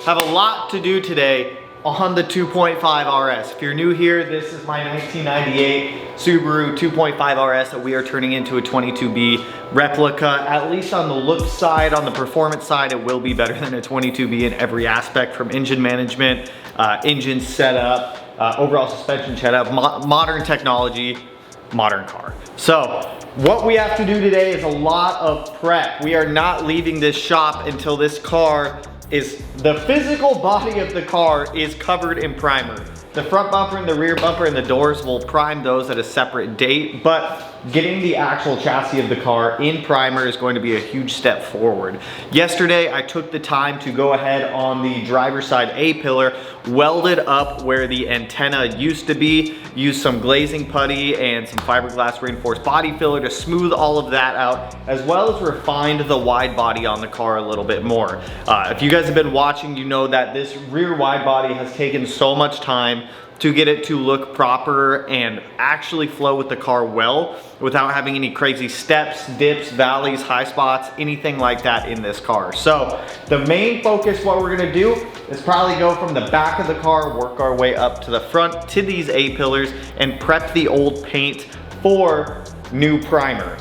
have a lot to do today on the 2.5RS. If you're new here, this is my 1998 Subaru 2.5RS that we are turning into a 22B replica. At least on the look side, on the performance side, it will be better than a 22B in every aspect, from engine management, engine setup, overall suspension setup, modern technology, modern car. So what we have to do today is a lot of prep. We are not leaving this shop until this car is, the physical body of the car is covered in primer. The front bumper and the rear bumper and the doors, will prime those at a separate date, but getting the actual chassis of the car in primer is going to be a huge step forward. Yesterday, I took the time to go ahead on the driver's side A-pillar, welded up where the antenna used to be, used some glazing putty and some fiberglass reinforced body filler to smooth all of that out, as well as refined the wide body on the car a little bit more. If you guys have been watching, you know that this rear wide body has taken so much time to get it to look proper and actually flow with the car well without having any crazy steps, dips, valleys, high spots, anything like that in this car. So the main focus, what we're gonna do is probably go from the back of the car, work our way up to the front to these A-pillars and prep the old paint for new primer.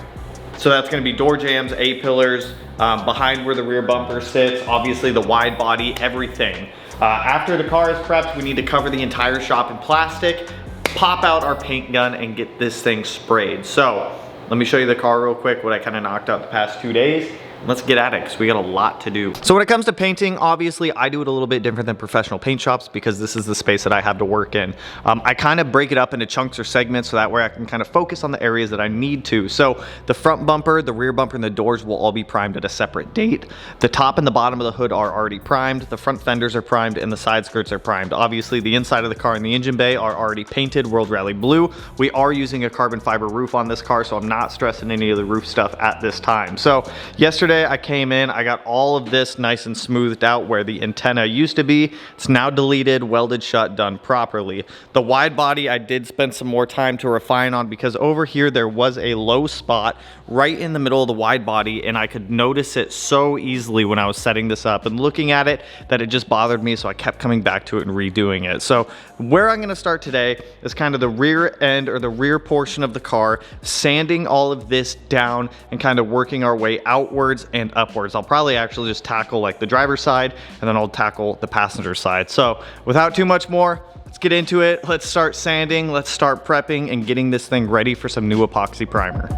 So that's gonna be door jambs, A-pillars, behind where the rear bumper sits, obviously the wide body, everything. After the car is prepped, we need to cover the entire shop in plastic, pop out our paint gun, and get this thing sprayed. So let me show you the car real quick, what I kind of knocked out the past 2 days. Let's get at it, because we got a lot to do. So when it comes to painting, obviously I do it a little bit different than professional paint shops because this is the space that I have to work in. I kind of break it up into chunks or segments so that way I can kind of focus on the areas that I need to. So the front bumper, the rear bumper, and the doors will all be primed at a separate date. The top and the bottom of the hood are already primed. The front fenders are primed and the side skirts are primed. Obviously the inside of the car and the engine bay are already painted World Rally Blue. We are using a carbon fiber roof on this car, so I'm not stressing any of the roof stuff at this time. So yesterday I came in, I got all of this nice and smoothed out where the antenna used to be. It's now deleted, welded shut, done properly. The wide body I did spend some more time to refine on because over here there was a low spot right in the middle of the wide body and I could notice it so easily when I was setting this up and looking at it that it just bothered me, so I kept coming back to it and redoing it. So where I'm gonna start today is kind of the rear end or the rear portion of the car, sanding all of this down and kind of working our way outwards and upwards. I'll probably actually just tackle like the driver's side and then I'll tackle the passenger side. So without too much more, let's get into it. Let's start sanding, let's start prepping and getting this thing ready for some new epoxy primer.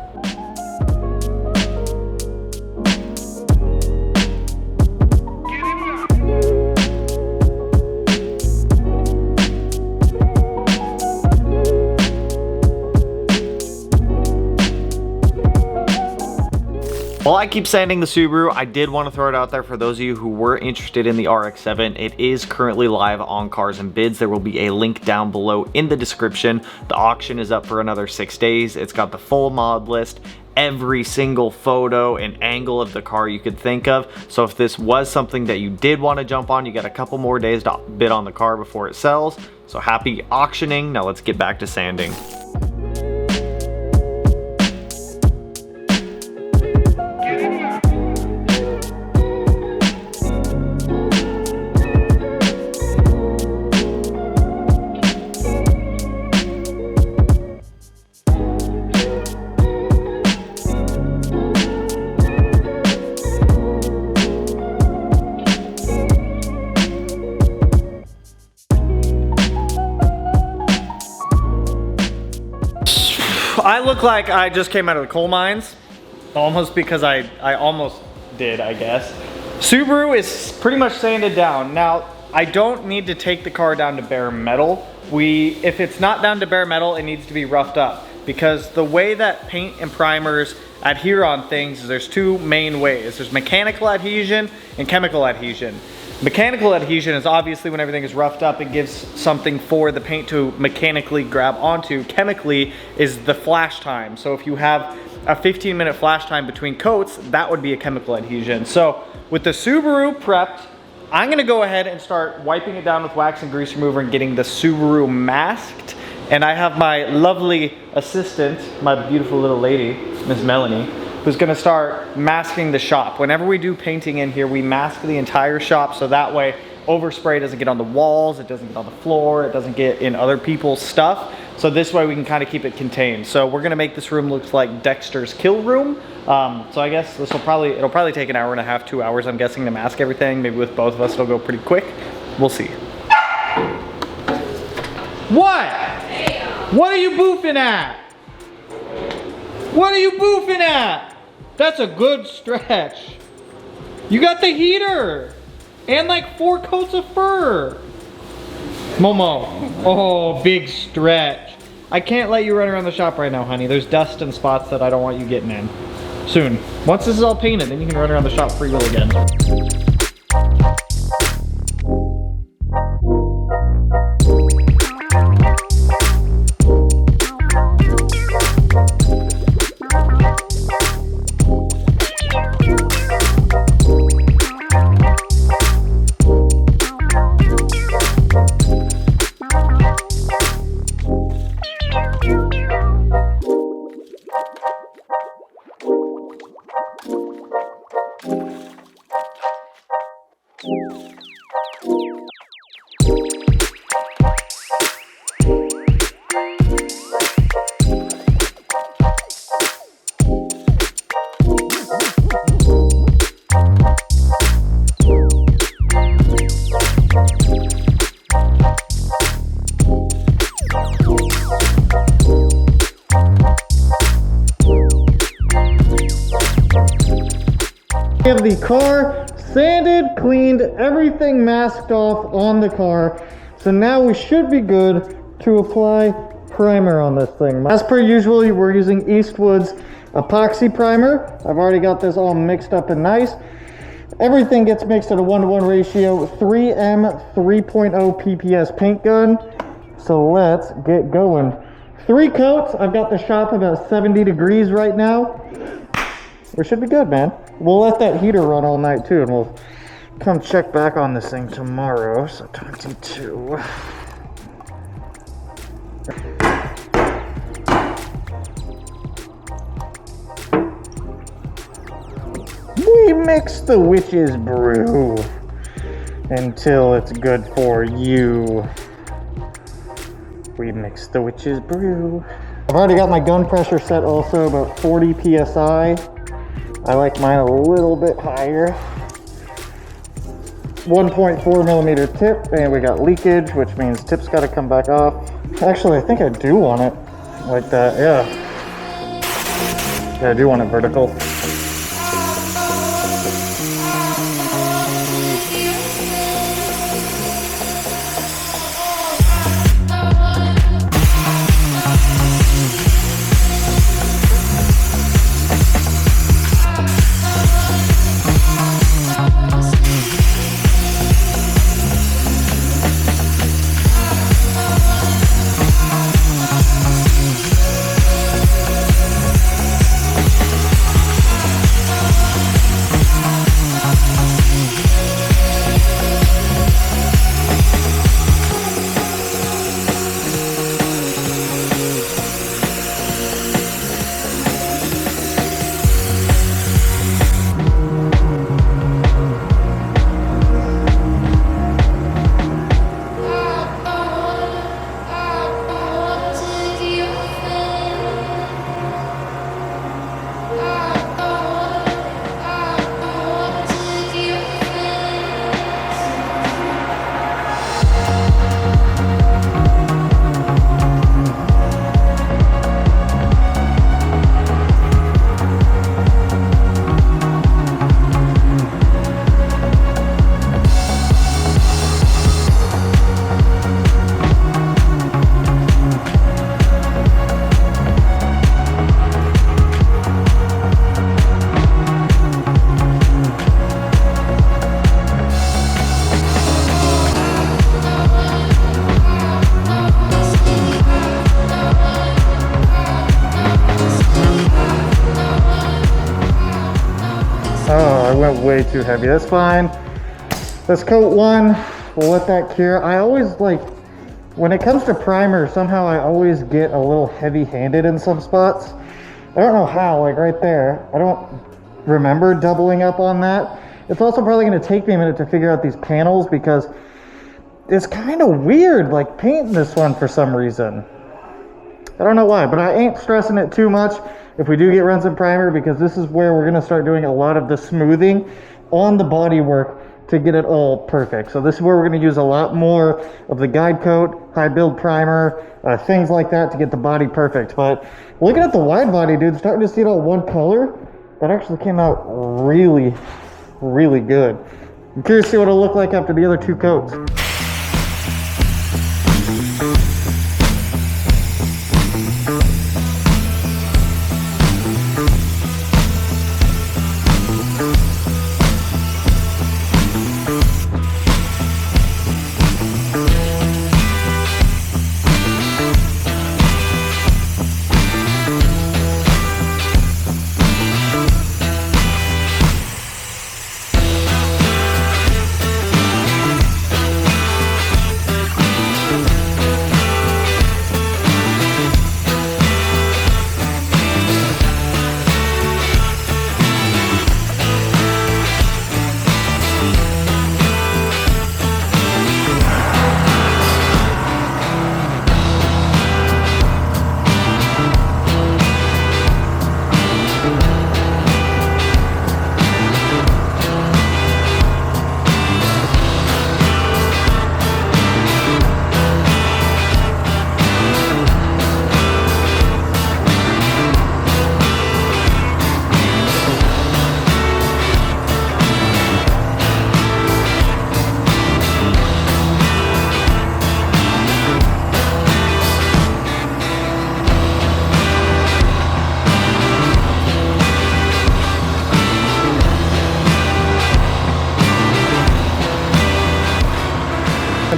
While I keep sanding the Subaru, I did want to throw it out there for those of you who were interested in the RX-7. It is currently live on Cars and Bids. There will be a link down below in the description. The auction is up for another 6 days. It's got the full mod list, every single photo and angle of the car you could think of. So if this was something that you did want to jump on, you got a couple more days to bid on the car before it sells. So happy auctioning. Now let's get back to sanding. I look like I just came out of the coal mines, almost, because I almost did, I guess. Subaru is pretty much sanded down. Now, I don't need to take the car down to bare metal. If it's not down to bare metal, it needs to be roughed up, because the way that paint and primers adhere on things is there's two main ways. There's mechanical adhesion and chemical adhesion. Mechanical adhesion is obviously when everything is roughed up, it gives something for the paint to mechanically grab onto. Chemically is the flash time. So if you have a 15-minute flash time between coats, that would be a chemical adhesion. So with the Subaru prepped, I'm gonna go ahead and start wiping it down with wax and grease remover and getting the Subaru masked. And I have my lovely assistant, my beautiful little lady, Miss Melanie, who's gonna start masking the shop. Whenever we do painting in here, we mask the entire shop so that way overspray, it doesn't get on the walls, it doesn't get on the floor, it doesn't get in other people's stuff. So this way we can kind of keep it contained. So we're gonna make this room look like Dexter's kill room. So I guess it'll probably take an hour and a half, 2 hours, I'm guessing, to mask everything. Maybe with both of us, it'll go pretty quick. We'll see. What? What are you boofing at? What are you boofing at? That's a good stretch. You got the heater and like 4 coats of fur. Momo, oh, big stretch. I can't let you run around the shop right now, honey. There's dust and spots that I don't want you getting in. Soon. Once this is all painted, then you can run around the shop free will again. We have the car sanded, cleaned, everything masked off on the car. So now we should be good to apply primer on this thing. As per usual, we're using Eastwood's epoxy primer. I've already got this all mixed up and nice. Everything gets mixed at a 1-to-1 ratio, 3M 3.0 PPS paint gun. So let's get going. 3 coats. I've got the shop about 70 degrees right now. We should be good, man. We'll let that heater run all night too, and we'll come check back on this thing tomorrow. So 22. We mix the witch's brew until it's good for you. We mix the witch's brew. I've already got my gun pressure set also, about 40 PSI. I like mine a little bit higher. 1.4 millimeter tip, and we got leakage, which means tip's got to come back off. Actually, I think I do want it like that, yeah. Yeah, I do want it vertical. Went way too heavy. That's fine. Let's coat 1. We'll let that cure. I always like, when it comes to primer, somehow I always get a little heavy-handed in some spots. I don't know how, like right there. I don't remember doubling up on that. It's also probably going to take me a minute to figure out these panels because it's kind of weird, like painting this one for some reason. I don't know why, but I ain't stressing it too much if we do get runs and primer, because this is where we're going to start doing a lot of the smoothing on the bodywork to get it all perfect. So this is where we're going to use a lot more of the guide coat, high build primer, things like that to get the body perfect. But looking at the wide body, dude, starting to see it all one color, that actually came out really, really good. I'm curious to see what it'll look like after the other two coats.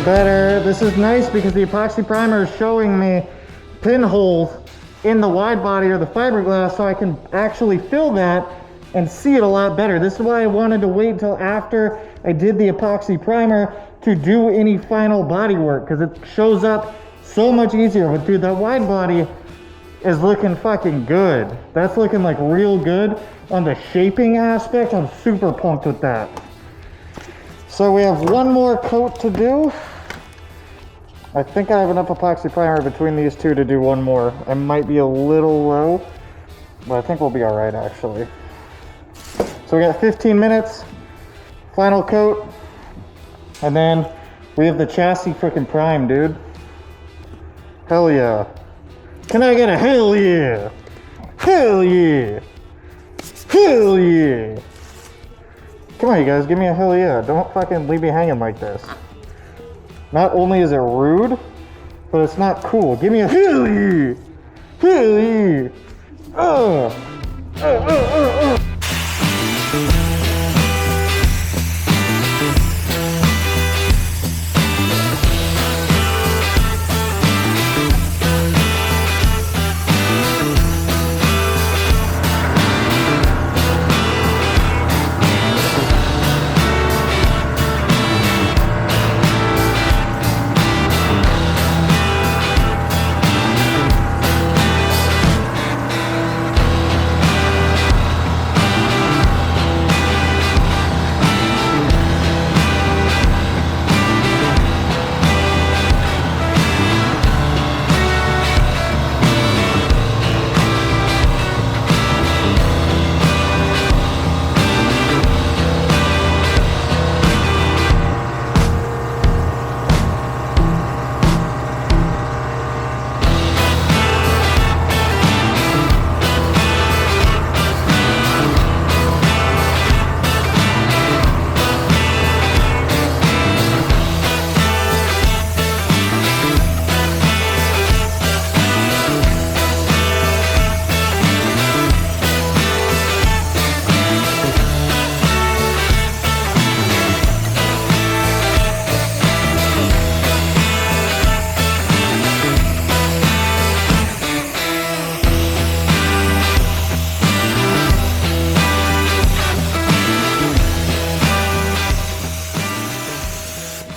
Better. This is nice because the epoxy primer is showing me pinholes in the wide body or the fiberglass, so I can actually fill that and see it a lot better. This is why I wanted to wait until after I did the epoxy primer to do any final body work, because it shows up so much easier. But dude, that wide body is looking fucking good. That's looking like real good on the shaping aspect. I'm super pumped with that. So we have one more coat to do. I think I have enough epoxy primer between these two to do one more. I might be a little low, but I think we'll be all right actually. So we got 15 minutes, final coat, and then we have the chassis freaking prime, dude. Hell yeah. Can I get a hell yeah? Hell yeah. Hell yeah. Come on, you guys, give me a hell yeah. Don't fucking leave me hanging like this. Not only is it rude, but it's not cool. Give me a hell yeah. Hell yeah.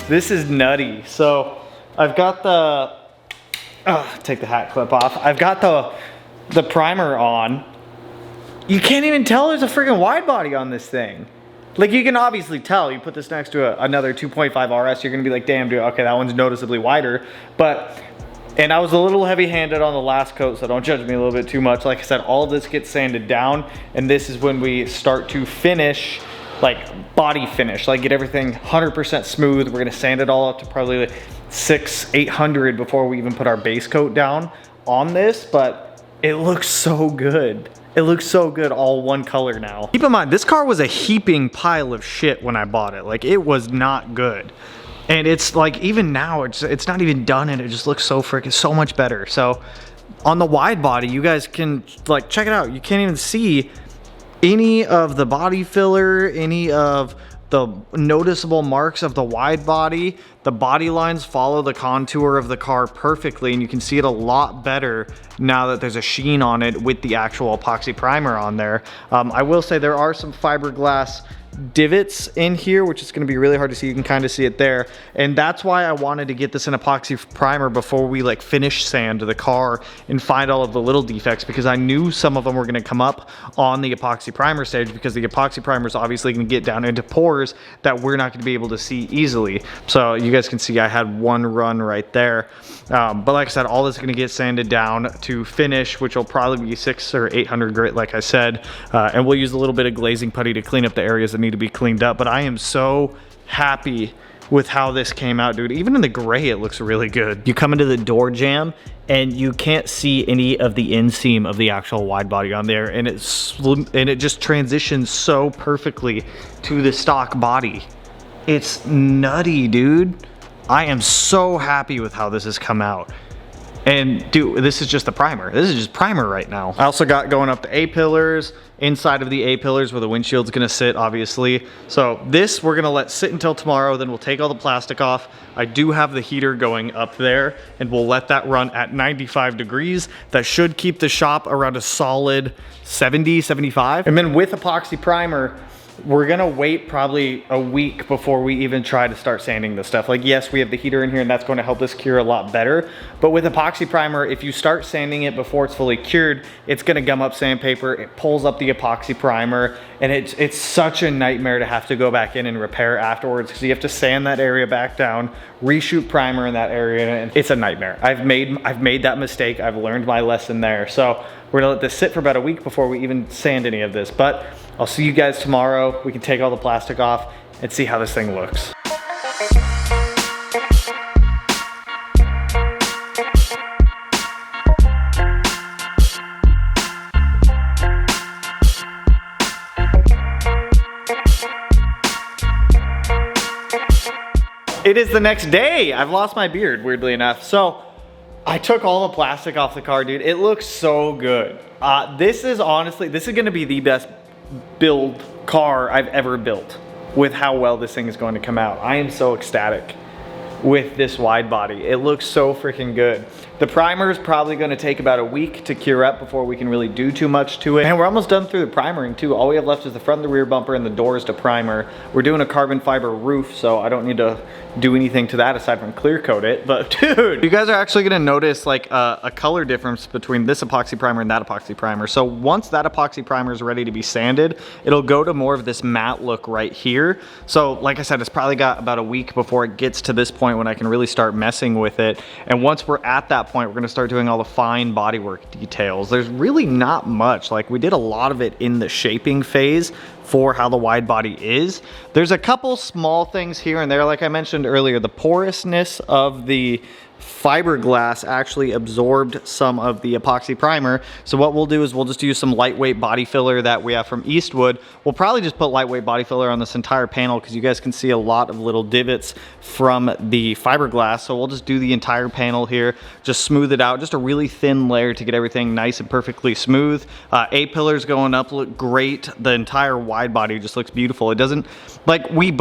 This is nutty. So I've got the, take the hat clip off. I've got the primer on. You can't even tell there's a freaking wide body on this thing. Like you can obviously tell, you put this next to another 2.5 RS, you're gonna be like, damn dude, okay, that one's noticeably wider. And I was a little heavy-handed on the last coat, so don't judge me a little bit too much. Like I said, all of this gets sanded down, and this is when we start to finish, like body finish, like get everything 100% smooth. We're gonna sand it all up to probably like 600-800 before we even put our base coat down on this, but it looks so good. It looks so good, all one color now. Keep in mind, this car was a heaping pile of shit when I bought it. Like, it was not good. And it's like, even now, it's not even done and it just looks so freaking, so much better. So, on the wide body, you guys can, like, check it out. You can't even see any of the body filler, any of the noticeable marks of the wide body. The body lines follow the contour of the car perfectly, and you can see it a lot better now that there's a sheen on it with the actual epoxy primer on there. I will say there are some fiberglass divots in here, which is going to be really hard to see. You can kind of see it there, and that's why I wanted to get this in epoxy primer before we like finish sand the car and find all of the little defects, because I knew some of them were going to come up on the epoxy primer stage, because the epoxy primer is obviously going to get down into pores that we're not going to be able to see easily. So you guys can see I had one run right there, but like I said, all this is going to get sanded down to finish, which will probably be 600 or 800 grit, like I said, and we'll use a little bit of glazing putty to clean up the areas that need to be cleaned up. But I am so happy with how this came out, dude. Even in the gray, it looks really good. You come into the door jamb and you can't see any of the inseam of the actual wide body on there, and it just transitions so perfectly to the stock body. It's nutty, dude. I am so happy with how this has come out. And dude, this is just the primer. This is just primer right now. I also got going up the A-pillars, inside of the A-pillars where the windshield's gonna sit, obviously. So this we're gonna let sit until tomorrow, then we'll take all the plastic off. I do have the heater going up there, and we'll let that run at 95 degrees. That should keep the shop around a solid 70, 75. And then with epoxy primer, we're gonna wait probably a week before we even try to start sanding this stuff. Like, yes, we have the heater in here and that's going to help this cure a lot better. But with epoxy primer, if you start sanding it before it's fully cured, it's gonna gum up sandpaper. It pulls up the epoxy primer, and it's such a nightmare to have to go back in and repair afterwards, because you have to sand that area back down, reshoot primer in that area, and it's a nightmare. I've made that mistake. I've learned my lesson there. So we're gonna let this sit for about a week before we even sand any of this. But I'll see you guys tomorrow. We can take all the plastic off and see how this thing looks. It is the next day. I've lost my beard, weirdly enough. So I took all the plastic off the car, dude. It looks so good. This is gonna be the best build car I've ever built with how well this thing is going to come out. I am so ecstatic with this wide body. It looks so freaking good. The primer is probably going to take about a week to cure up before we can really do too much to it. And we're almost done through the primering too. All we have left is the front and the rear bumper and the doors to primer. We're doing a carbon fiber roof, so I don't need to do anything to that aside from clear coat it. But dude, you guys are actually gonna notice like a color difference between this epoxy primer and that epoxy primer. So once that epoxy primer is ready to be sanded, it'll go to more of this matte look right here. So like I said, it's probably got about a week before it gets to this point when I can really start messing with it. And once we're at that point, we're gonna start doing all the fine bodywork details. There's really not much. Like, we did a lot of it in the shaping phase for how the wide body is. There's a couple small things here and there. Like I mentioned earlier, the porousness of the fiberglass actually absorbed some of the epoxy primer. So what we'll do is we'll just use some lightweight body filler that we have from Eastwood. We'll probably just put lightweight body filler on this entire panel, because you guys can see a lot of little divots from the fiberglass. So we'll just do the entire panel here, just smooth it out, just a really thin layer to get everything nice and perfectly smooth. A-pillars going up look great. The entire wide body just looks beautiful. It doesn't, like, we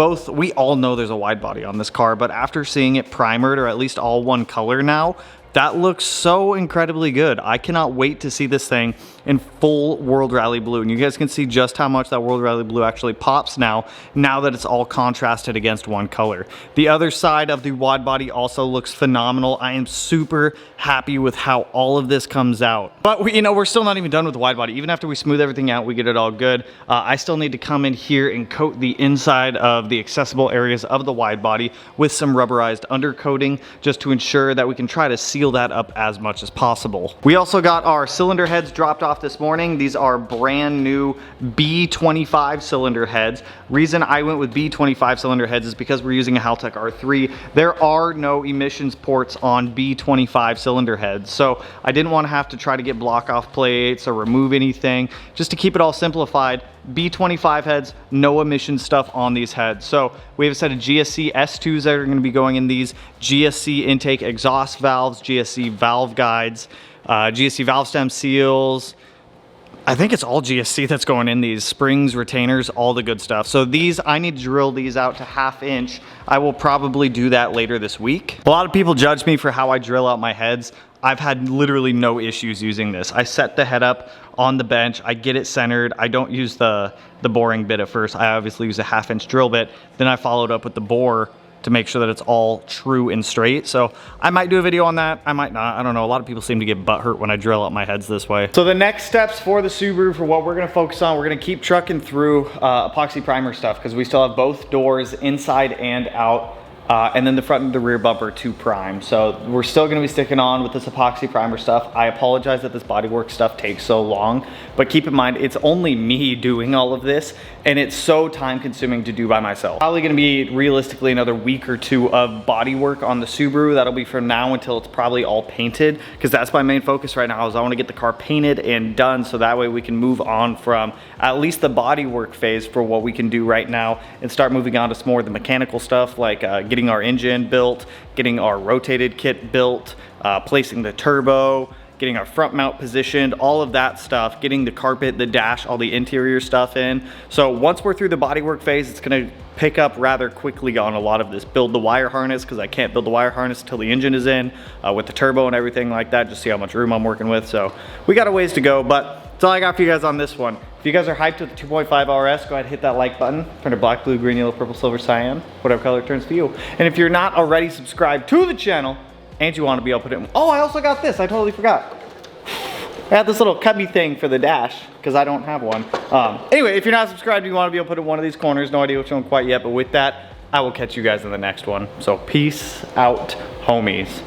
all know there's a wide body on this car, but after seeing it primered, or at least all one color now, that looks so incredibly good. I cannot wait to see this thing in full World Rally Blue. And you guys can see just how much that World Rally Blue actually pops now that it's all contrasted against one color. The other side of the wide body also looks phenomenal. I am super happy with how all of this comes out. But we're still not even done with the wide body. Even after we smooth everything out, we get it all good. I still need to come in here and coat the inside of the accessible areas of the wide body with some rubberized undercoating, just to ensure that we can try to seal that up as much as possible. We also got our cylinder heads dropped off this morning. These are brand new B25 cylinder heads. Reason I went with B25 cylinder heads is because we're using a Haltech R3. There are no emissions ports on B25 cylinder heads, so I didn't want to have to try to get block off plates or remove anything. Just to keep it all simplified, B25 heads, no emission stuff on these heads. So we have a set of GSC S2s that are going to be going in these, GSC intake exhaust valves, GSC valve guides, GSC valve stem seals. I think it's all GSC that's going in these, springs, retainers, all the good stuff. So these, I need to drill these out to 1/2 inch. I will probably do that later this week. A lot of people judge me for how I drill out my heads. I've had literally no issues using this. I set the head up on the bench, I get it centered. I don't use the boring bit at first. I obviously use a 1/2 inch drill bit. Then I followed up with the bore to make sure that it's all true and straight. So I might do a video on that, I might not, I don't know. A lot of people seem to get butthurt when I drill out my heads this way. So the next steps for the Subaru, for what we're gonna focus on, we're gonna keep trucking through epoxy primer stuff, because we still have both doors inside and out. And then the front and the rear bumper to prime. So we're still gonna be sticking on with this epoxy primer stuff. I apologize that this Bodywork stuff takes so long, but keep in mind, it's only me doing all of this, and it's so time consuming to do by myself. Probably gonna be realistically another week or two of Bodywork on the Subaru. That'll be from now until it's probably all painted, because that's my main focus right now, is I wanna get the car painted and done, so that way we can move on from at least the Bodywork phase for what we can do right now, and start moving on to some more of the mechanical stuff, like getting our engine built, getting our rotated kit built, placing the turbo, getting our front mount positioned, all of that stuff, getting the carpet, the dash, all the interior stuff in. So once we're through the Bodywork phase, it's gonna pick up rather quickly on a lot of this. Build the wire harness, because I can't build the wire harness until the engine is in, with the turbo and everything like that, just see how much room I'm working with. So we got a ways to go, but that's all I got for you guys on this one. If you guys are hyped with the 2.5 RS, go ahead and hit that like button. Turn to black, blue, green, yellow, purple, silver, cyan, whatever color it turns for you. And if you're not already subscribed to the channel, and you want to be able to put it in, oh, I also got this, I totally forgot. I have this little cubby thing for the dash, because I don't have one. Anyway, if you're not subscribed, you want to be able to put it in one of these corners. No idea which one quite yet, but with that, I will catch you guys in the next one. So peace out, homies.